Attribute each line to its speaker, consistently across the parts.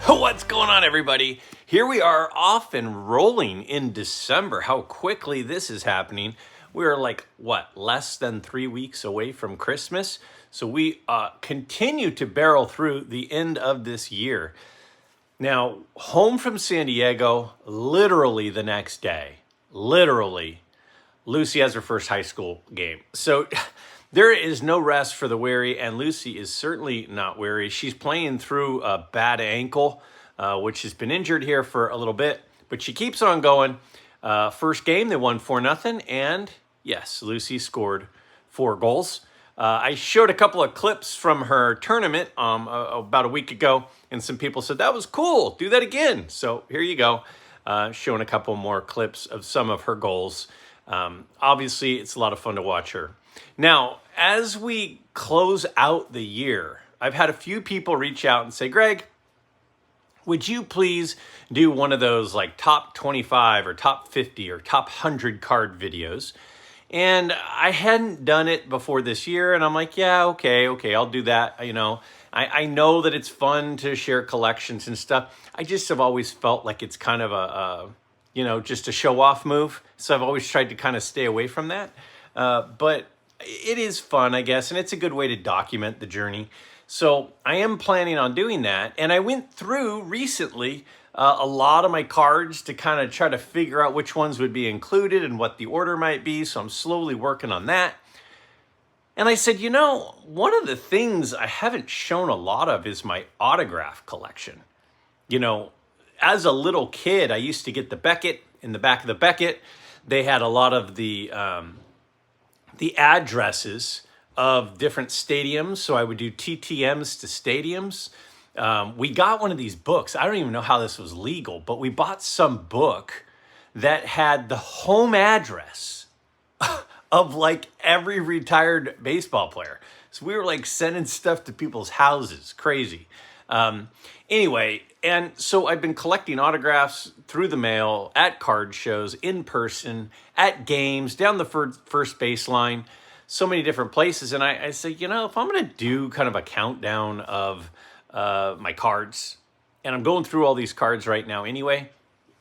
Speaker 1: What's going on, everybody? Here we are off and rolling in December. How quickly this is happening. We're like, less than 3 weeks away from Christmas. So we continue to barrel through the end of this year. Now, home from San Diego, literally the next day, Lucy has her first high school game. So there is no rest for the weary, and Lucy is certainly not weary. She's playing through a bad ankle, which has been injured here for a little bit, but she keeps on going. First game, they won 4-0, and yes, Lucy scored 4 goals. I showed a couple of clips from her tournament about a week ago, and some people said, that was cool, do that again. So here you go, showing a couple more clips of some of her goals. Obviously, it's a lot of fun to watch her. Now, as we close out the year, I've had a few people reach out and say, Greg, would you please do one of those like top 25 or top 50 or top 100 card videos? And I hadn't done it before this year, and I'm like, yeah, okay, I'll do that. You know, I know that it's fun to share collections and stuff. I just have always felt like it's kind of just a show-off move. So I've always tried to kind of stay away from that. But it is fun, I guess, and it's a good way to document the journey. So I am planning on doing that. And I went through recently a lot of my cards to kind of try to figure out which ones would be included and what the order might be. So I'm slowly working on that. And I said, one of the things I haven't shown a lot of is my autograph collection. As a little kid, I used to get the Beckett. In the back of the Beckett, they had a lot of the addresses of different stadiums. So I would do TTMs to stadiums. We got one of these books. I don't even know how this was legal, but we bought some book that had the home address of like every retired baseball player. So we were like sending stuff to people's houses. Crazy. Anyway, and so I've been collecting autographs through the mail, at card shows, in person, at games, down the first baseline, so many different places. And I say, if I'm going to do kind of a countdown of my cards, and I'm going through all these cards right now anyway,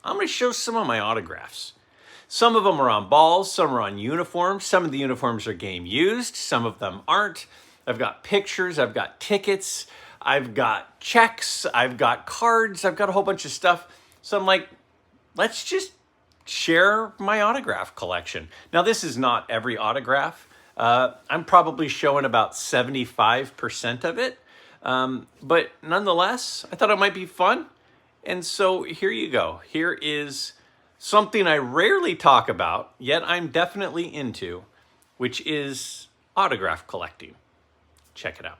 Speaker 1: I'm going to show some of my autographs. Some of them are on balls, some are on uniforms. Some of the uniforms are game used, some of them aren't. I've got pictures, I've got tickets, I've got checks, I've got cards, I've got a whole bunch of stuff. So I'm like, let's just share my autograph collection. Now, this is not every autograph. I'm probably showing about 75% of it. But nonetheless, I thought it might be fun. And so here you go. Here is something I rarely talk about, yet I'm definitely into, which is autograph collecting. Check it out.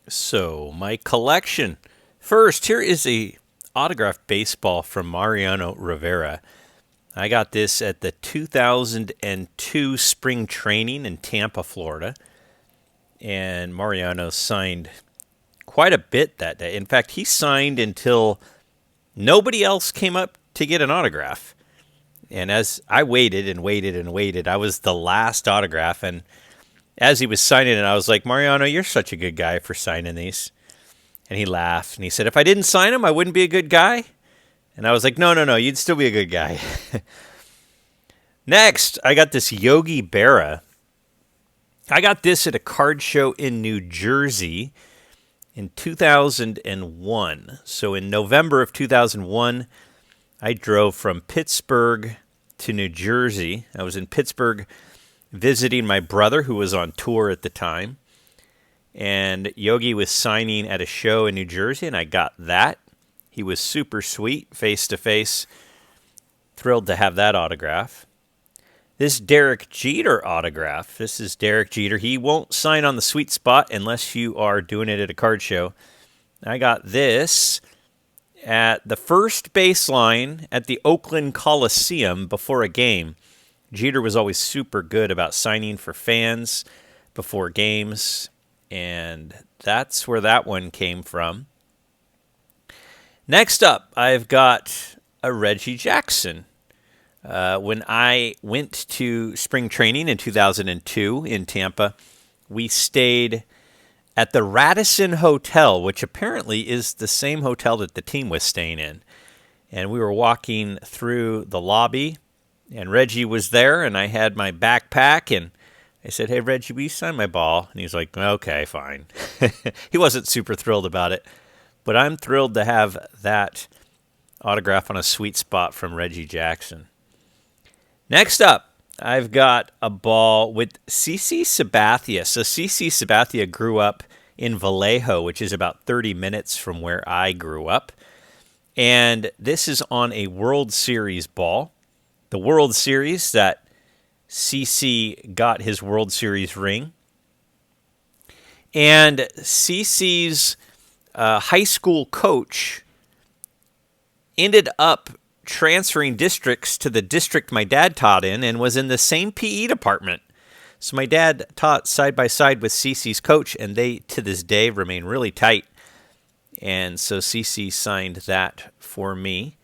Speaker 1: So, my collection. First, here is a autographed baseball from Mariano Rivera. I got this at the 2002 spring training in Tampa, Florida. And Mariano signed quite a bit that day. In fact, he signed until nobody else came up to get an autograph. And as I waited and waited and waited, I was the last autograph. And as he was signing it, I was like, Mariano, you're such a good guy for signing these. And he laughed, and he said, if I didn't sign them, I wouldn't be a good guy. And I was like, no, you'd still be a good guy. Next, I got this Yogi Berra. I got this at a card show in New Jersey in 2001. So in November of 2001, I drove from Pittsburgh to New Jersey. I was in Pittsburgh visiting my brother, who was on tour at the time. And Yogi was signing at a show in New Jersey, and I got that. He was super sweet, face-to-face. Thrilled to have that autograph. This Derek Jeter autograph. This is Derek Jeter. He won't sign on the sweet spot unless you are doing it at a card show. I got this at the first baseline at the Oakland Coliseum before a game. Jeter was always super good about signing for fans before games, and that's where that one came from. Next up, I've got a Reggie Jackson. When I went to spring training in 2002 in Tampa, we stayed at the Radisson Hotel, which apparently is the same hotel that the team was staying in. And we were walking through the lobby, and Reggie was there, and I had my backpack, and I said, "Hey, Reggie, will you sign my ball?" And he was like, "Okay, fine." He wasn't super thrilled about it, but I'm thrilled to have that autograph on a sweet spot from Reggie Jackson. Next up, I've got a ball with CC Sabathia. So CC Sabathia grew up in Vallejo, which is about 30 minutes from where I grew up. And this is on a World Series ball. The World Series that CC got his World Series ring. And CC's high school coach ended up transferring districts to the district my dad taught in and was in the same PE department. So my dad taught side by side with CC's coach, and they, to this day, remain really tight. And so CC signed that for me.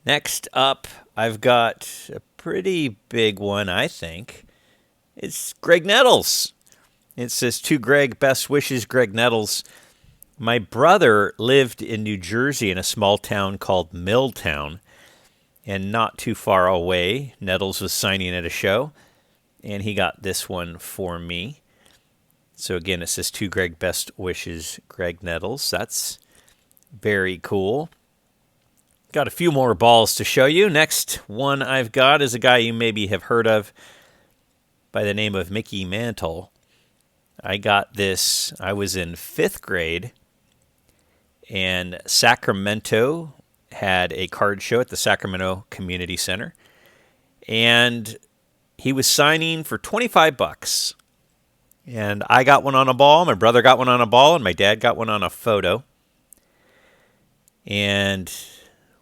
Speaker 1: Next up, I've got a pretty big one, I think. It's Greg Nettles. It says, "To Greg, best wishes, Greg Nettles. My brother lived in New Jersey in a small town called Milltown, and not too far away, Nettles was signing at a show, and he got this one for me." So again, it says, "To Greg, best wishes, Greg Nettles." That's very cool. Got a few more balls to show you. Next one I've got is a guy you maybe have heard of by the name of Mickey Mantle. I got this, I was in 5th grade, and Sacramento had a card show at the Sacramento Community Center. And he was signing for $25. And I got one on a ball, my brother got one on a ball, and my dad got one on a photo. And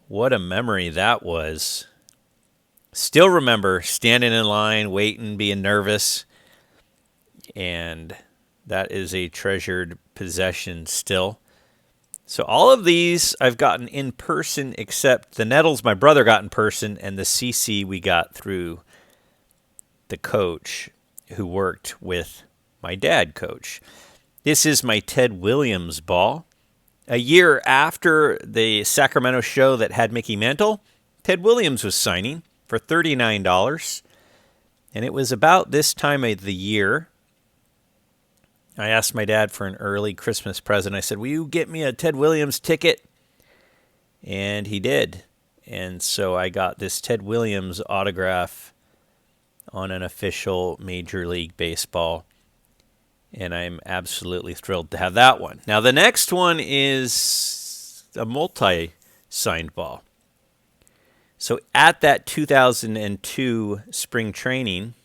Speaker 1: what a memory that was. Still remember standing in line, waiting, being nervous. And that is a treasured possession still. So all of these I've gotten in person, except the Nettles my brother got in person, and the CC we got through the coach who worked with my dad, coach. This is my Ted Williams ball. A year after the Sacramento show that had Mickey Mantle, Ted Williams was signing for $39. And it was about this time of the year. I asked my dad for an early Christmas present. I said, "Will you get me a Ted Williams ticket?" And he did. And so I got this Ted Williams autograph on an official Major League Baseball. And I'm absolutely thrilled to have that one. Now, the next one is a multi-signed ball. So at that 2002 spring training,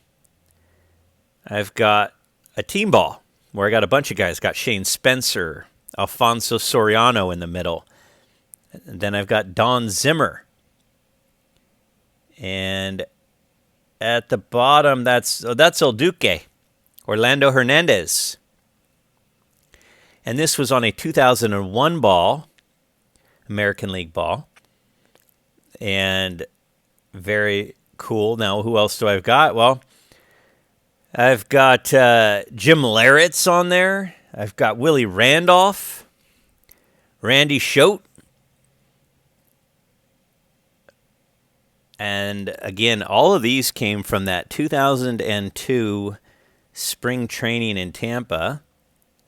Speaker 1: I've got a team ball where I got a bunch of guys. Got Shane Spencer, Alfonso Soriano in the middle. And then I've got Don Zimmer. And at the bottom, that's El Duque, Orlando Hernandez. And this was on a 2001 ball, American League ball. And very cool. Now, who else do I've got? Well, I've got Jim Larratt's on there. I've got Willie Randolph, Randy Schote. And again, all of these came from that 2002 spring training in Tampa.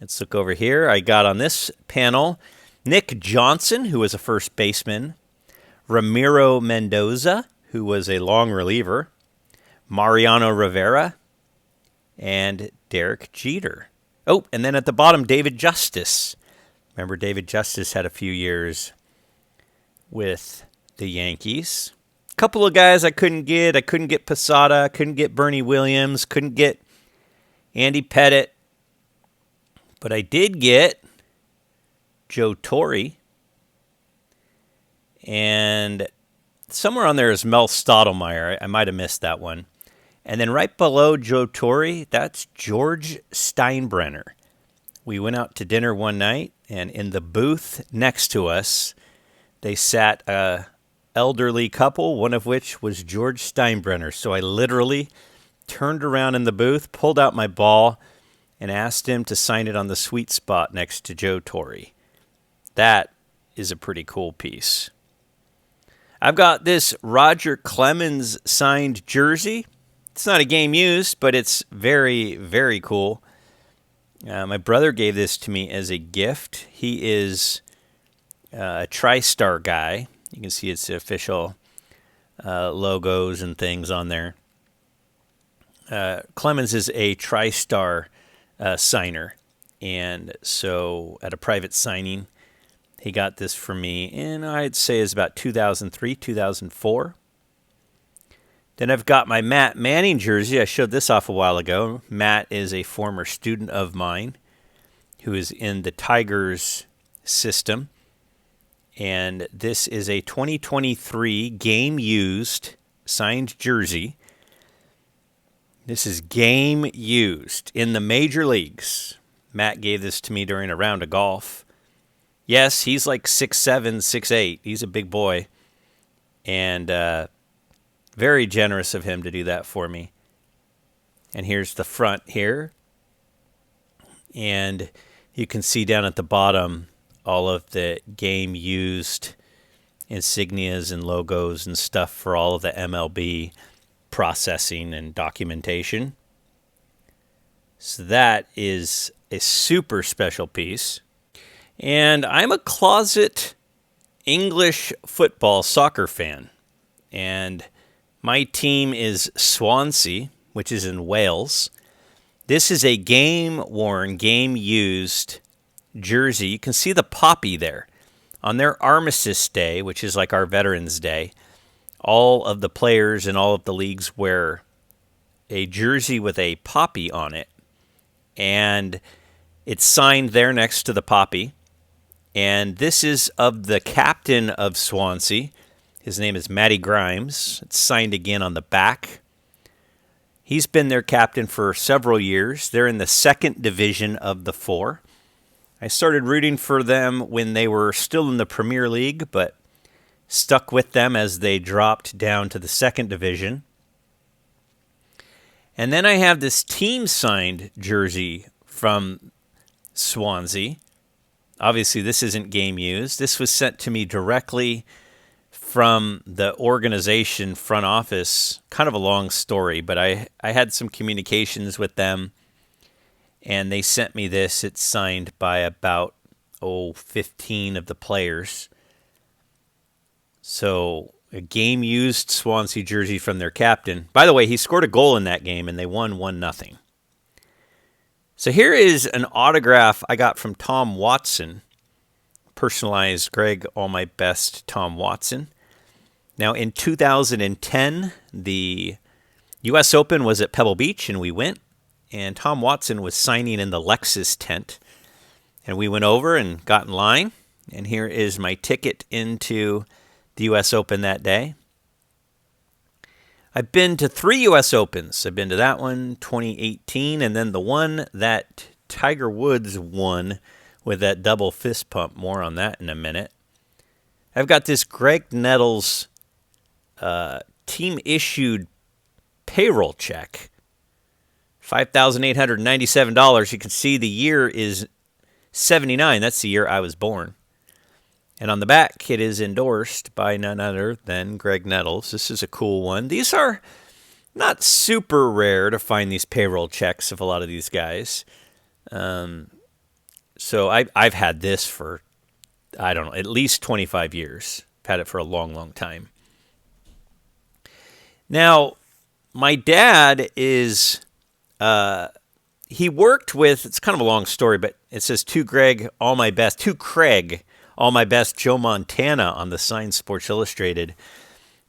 Speaker 1: Let's look over here. I got on this panel Nick Johnson, who was a first baseman, Ramiro Mendoza, who was a long reliever, Mariano Rivera, and Derek Jeter. Oh, and then at the bottom, David Justice. Remember, David Justice had a few years with the Yankees. A couple of guys I couldn't get. I couldn't get Posada. Couldn't get Bernie Williams. Couldn't get Andy Pettit. But I did get Joe Torre. And somewhere on there is Mel Stottlemyre. I might have missed that one. And then right below Joe Torre, that's George Steinbrenner. We went out to dinner one night, and in the booth next to us, they sat a elderly couple, one of which was George Steinbrenner. So I literally turned around in the booth, pulled out my ball, and asked him to sign it on the sweet spot next to Joe Torre. That is a pretty cool piece. I've got this Roger Clemens signed jersey. It's not a game used, but it's very, very cool. My brother gave this to me as a gift. He is a TriStar guy. You can see its official logos and things on there. Clemens is a TriStar signer, and so at a private signing, he got this for me, and I'd say it's about 2003, 2004. Then I've got my Matt Manning jersey. I showed this off a while ago. Matt is a former student of mine who is in the Tigers system. And this is a 2023 game-used signed jersey. This is game-used in the major leagues. Matt gave this to me during a round of golf. Yes, he's like 6'7", 6'8". He's a big boy. And very generous of him to do that for me. And here's the front here. And you can see down at the bottom all of the game-used insignias and logos and stuff for all of the MLB processing and documentation. So that is a super special piece. And I'm a closet English football soccer fan. And my team is Swansea, which is in Wales. This is a game-worn, game-used jersey. You can see the poppy there. On their Armistice Day, which is like our Veterans Day, all of the players in all of the leagues wear a jersey with a poppy on it. And it's signed there next to the poppy. And this is of the captain of Swansea. His name is Matty Grimes. It's signed again on the back. He's been their captain for several years. They're in the second division of the four. I started rooting for them when they were still in the Premier League, but stuck with them as they dropped down to the second division. And then I have this team-signed jersey from Swansea. Obviously, this isn't game used. This was sent to me directly from the organization front office. Kind of a long story, but I had some communications with them, and they sent me this. It's signed by about 15 of the players. So a game-used Swansea jersey from their captain. By the way, he scored a goal in that game, and they won 1-0. So here is an autograph I got from Tom Watson. Personalized Greg, all my best, Tom Watson. Now, in 2010, the US Open was at Pebble Beach, and we went. And Tom Watson was signing in the Lexus tent. And we went over and got in line. And here is my ticket into the US Open that day. I've been to 3 U.S. Opens. I've been to that one, 2018, and then the one that Tiger Woods won with that double fist pump. More on that in a minute. I've got this Greg Nettles team-issued payroll check, $5,897. You can see the year is 79. That's the year I was born. And on the back, it is endorsed by none other than Greg Nettles. This is a cool one. These are not super rare to find these payroll checks of a lot of these guys. So I've had this for, I don't know, at least 25 years. I've had it for a long, long time. Now, my dad is, he worked with, it's kind of a long story, but it says to Craig, all my best, Joe Montana on the sign Sports Illustrated.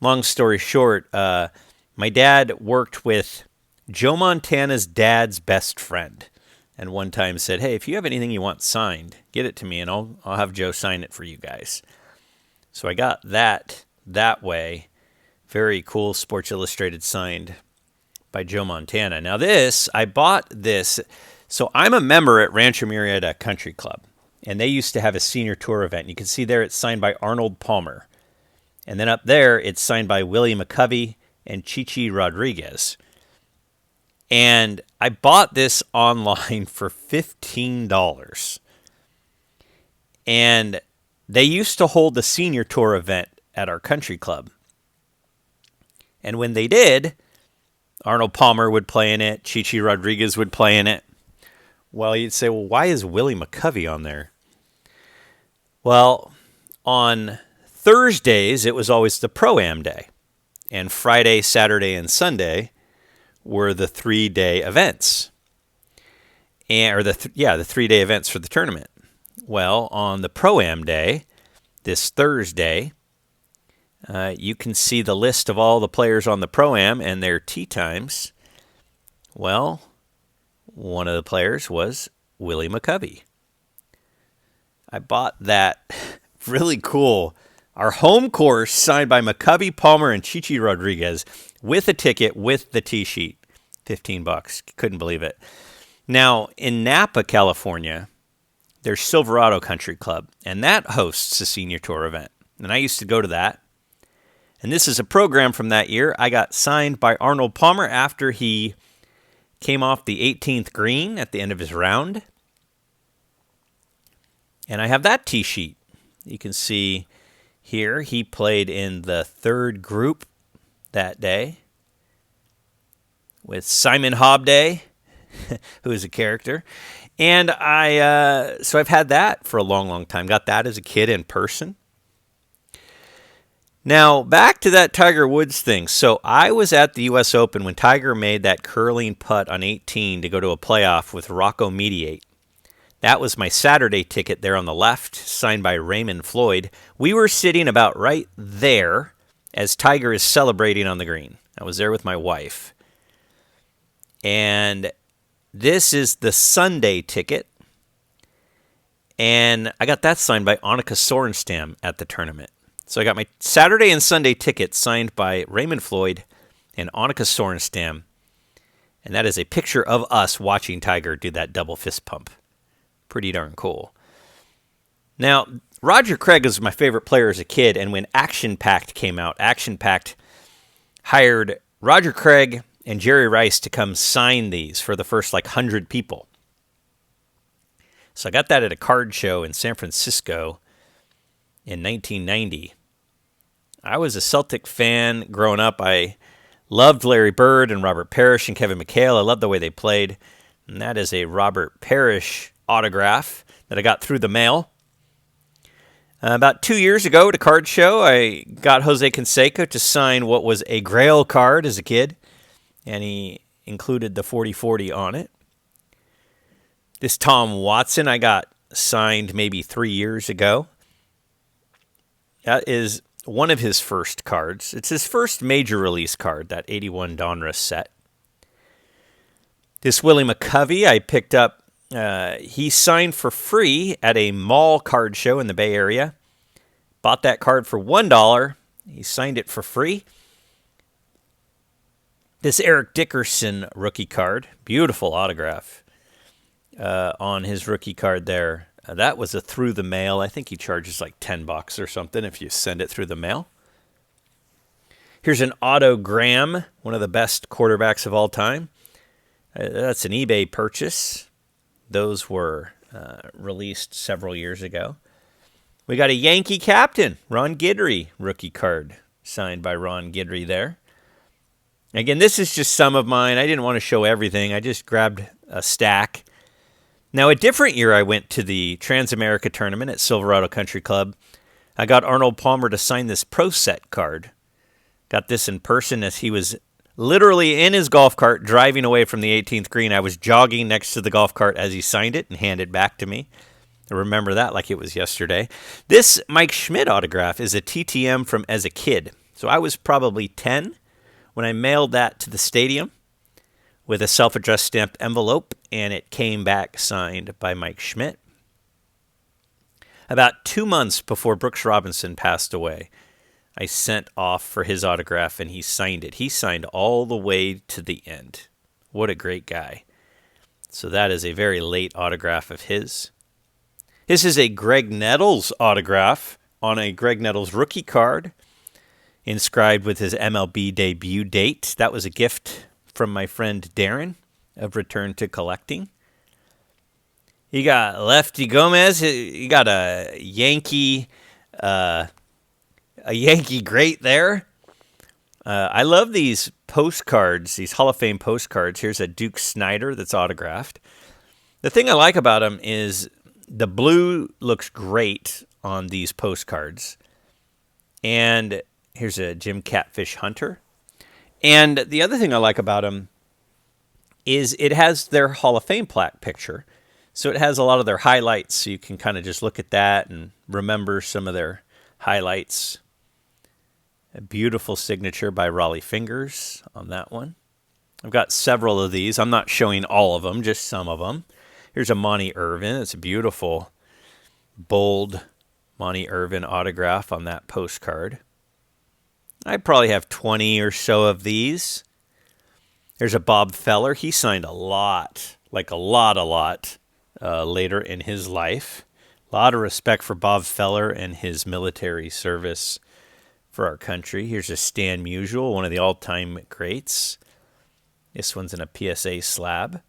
Speaker 1: Long story short, my dad worked with Joe Montana's dad's best friend. And one time said, hey, if you have anything you want signed, get it to me and I'll have Joe sign it for you guys. So I got that way. Very cool Sports Illustrated signed by Joe Montana. Now I bought this. So I'm a member at Rancho Murrieta Country Club. And they used to have a senior tour event. You can see there it's signed by Arnold Palmer. And then up there, it's signed by Willie McCovey and Chichi Rodriguez. And I bought this online for $15. And they used to hold the senior tour event at our country club. And when they did, Arnold Palmer would play in it. Chichi Rodriguez would play in it. Well, you'd say, well, why is Willie McCovey on there? Well, on Thursdays, it was always the Pro-Am day. And Friday, Saturday, and Sunday were the 3-day events. The 3-day events for the tournament. Well, on the Pro-Am day, this Thursday, you can see the list of all the players on the Pro-Am and their tee times. Well, one of the players was Willie McCovey. I bought that really cool. Our home course signed by McCovey, Palmer, and Chichi Rodriguez with a ticket with the tee sheet. $15. Couldn't believe it. Now, in Napa, California, there's Silverado Country Club, and that hosts a senior tour event. And I used to go to that. And this is a program from that year. I got signed by Arnold Palmer after he came off the 18th green at the end of his round. And I have that tee sheet. You can see here he played in the third group that day with Simon Hobday, who is a character. And so I've had that for a long, long time. Got that as a kid in person. Now, back to that Tiger Woods thing. So I was at the US Open when Tiger made that curling putt on 18 to go to a playoff with Rocco Mediate. That was my Saturday ticket there on the left, signed by Raymond Floyd. We were sitting about right there as Tiger is celebrating on the green. I was there with my wife. And this is the Sunday ticket. And I got that signed by Annika Sorenstam at the tournament. So I got my Saturday and Sunday tickets signed by Raymond Floyd and Annika Sorenstam. And that is a picture of us watching Tiger do that double fist pump. Pretty darn cool. Now, Roger Craig was my favorite player as a kid, and when Action Pact came out, Action Pact hired Roger Craig and Jerry Rice to come sign these for the first 100 people. So I got that at a card show in San Francisco in 1990. I was a Celtic fan growing up. I loved Larry Bird and Robert Parrish and Kevin McHale. I loved the way they played. And that is a Robert Parrish autograph that I got through the mail. About 2 years ago at a card show, I got Jose Canseco to sign what was a Grail card as a kid. And he included the 40-40 on it. This Tom Watson I got signed maybe 3 years ago. That is one of his first cards. It's his first major release card, that 81 Donruss set. This Willie McCovey I picked up. He signed for free at a mall card show in the Bay Area. Bought that card for $1. He signed it for free. This Eric Dickerson rookie card. Beautiful autograph on his rookie card there. That was a through the mail. I think he charges $10 or something if you send it through the mail. Here's an autogram, one of the best quarterbacks of all time. That's an eBay purchase. Those were released several years ago. We got a Yankee captain, Ron Guidry rookie card, signed by Ron Guidry there. Again, this is just some of mine. I didn't want to show everything. I just grabbed a stack. Now, a different year, I went to the Transamerica tournament at Silverado Country Club. I got Arnold Palmer to sign this Pro Set card. Got this in person as he was literally in his golf cart driving away from the 18th green. I was jogging next to the golf cart as he signed it and handed it back to me. I remember that like it was yesterday. This Mike Schmidt autograph is a TTM from as a kid. So I was probably 10 when I mailed that to the stadium with a self-addressed stamped envelope, and it came back signed by Mike Schmidt. About 2 months before Brooks Robinson passed away, I sent off for his autograph, and he signed it. He signed all the way to the end. What a great guy. So that is a very late autograph of his. This is a Greg Nettles autograph on a Greg Nettles rookie card, inscribed with his MLB debut date. That was a gift from my friend Darren. of Return to Collecting. You got Lefty Gomez. You got a Yankee great there. I love these postcards, these Hall of Fame postcards. Here's a Duke Snider that's autographed. The thing I like about them is the blue looks great on these postcards. And here's a Jim Catfish Hunter. And the other thing I like about them is it has their Hall of Fame plaque picture. So it has a lot of their highlights, so you can kind of just look at that and remember some of their highlights. A beautiful signature by Raleigh Fingers on that one. I've got several of these. I'm not showing all of them, just some of them. Here's a Monty Irvin. It's a beautiful, bold Monty Irvin autograph on that postcard. I probably have 20 or so of these. There's a Bob Feller. He signed a lot, like a lot, later in his life. A lot of respect for Bob Feller and his military service for our country. Here's a Stan Musial, one of the all-time greats. This one's in a PSA slab.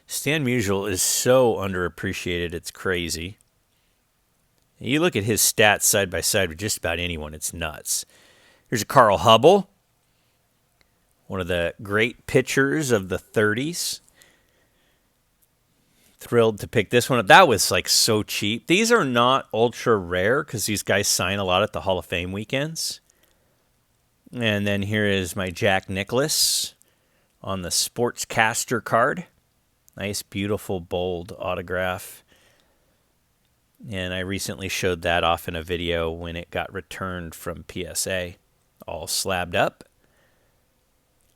Speaker 1: Stan Musial is so underappreciated, it's crazy. You look at his stats side by side with just about anyone, it's nuts. Here's a Carl Hubble, one of the great pitchers of the 30s. Thrilled to pick this one up. That was like so cheap. These are not ultra rare because these guys sign a lot at the Hall of Fame weekends. And then here is my Jack Nicklaus on the Sportscaster card. Nice, beautiful, bold autograph. And I recently showed that off in a video when it got returned from PSA, all slabbed up.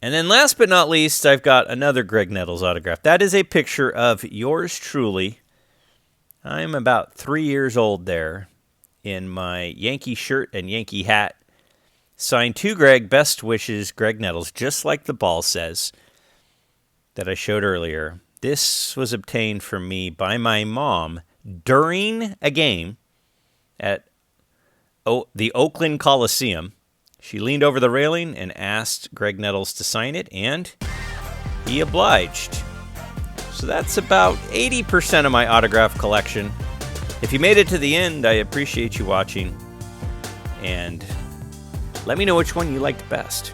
Speaker 1: And then last but not least, I've got another Greg Nettles autograph. That is a picture of yours truly. I'm about 3 years old there in my Yankee shirt and Yankee hat. Signed to Greg, best wishes, Greg Nettles, just like the ball says that I showed earlier. This was obtained for me by my mom during a game at the Oakland Coliseum. She leaned over the railing and asked Greg Nettles to sign it, and he obliged. So that's about 80% of my autograph collection. If you made it to the end, I appreciate you watching, and let me know which one you liked best.